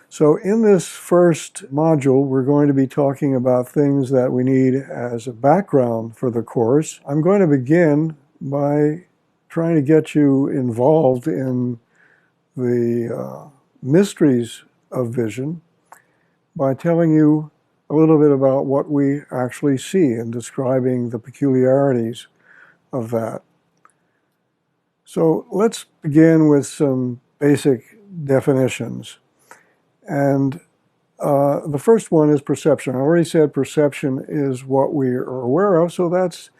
So in this first module, we're going to be talking about things that we need as a background for the course. I'm going to begin by trying to get you involved in the mysteries of vision by telling you a little bit about what we actually see and describing the peculiarities of that. So let's begin with some basic definitions. And the first one is perception. I already said perception is what we are aware of, so that's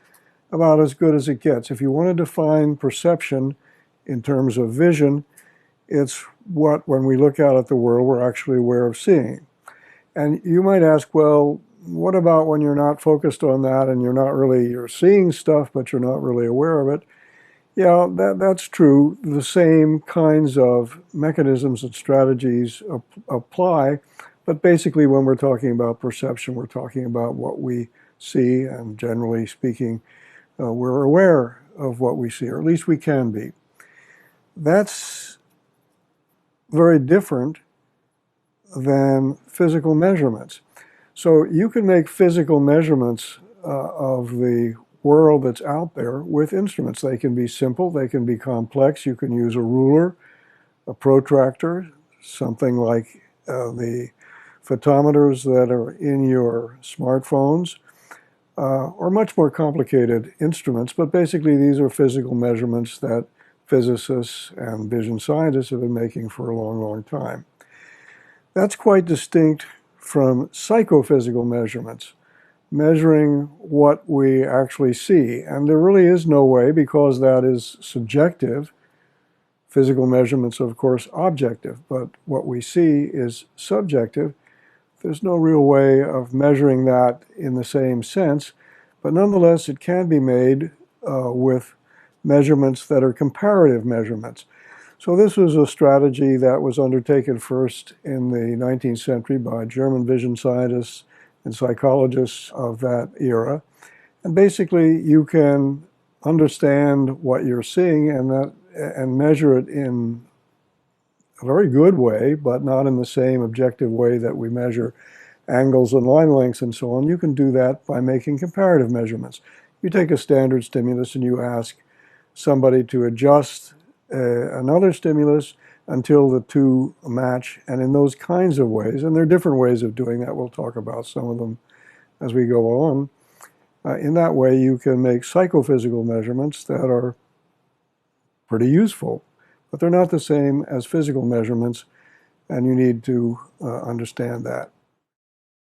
about as good as it gets. If you want to define perception in terms of vision, it's what, when we look out at the world, we're actually aware of seeing. And you might ask, well, what about when you're not focused on that and you're seeing stuff, but you're not really aware of it? Yeah, that's true. The same kinds of mechanisms and strategies apply, but basically when we're talking about perception, we're talking about what we see, and generally speaking, we're aware of what we see, or at least we can be. That's very different than physical measurements. So you can make physical measurements of the world that's out there with instruments. They can be simple, they can be complex. You can use a ruler, a protractor, something like the photometers that are in your smartphones, or much more complicated instruments, but basically these are physical measurements that physicists and vision scientists have been making for a long, long time. That's quite distinct from psychophysical measurements, measuring what we actually see. And there really is no way, because that is subjective. Physical measurements, of course, objective, but what we see is subjective. There's no real way of measuring that in the same sense, but nonetheless, it can be made with measurements that are comparative measurements. So this was a strategy that was undertaken first in the 19th century by German vision scientists and psychologists of that era. And basically, you can understand what you're seeing and measure it in a very good way, but not in the same objective way that we measure angles and line lengths and so on. You can do that by making comparative measurements. You take a standard stimulus and you ask somebody to adjust another stimulus until the two match, and in those kinds of ways, and there are different ways of doing that, we'll talk about some of them as we go on. In that way, you can make psychophysical measurements that are pretty useful, but they're not the same as physical measurements, and you need to understand that.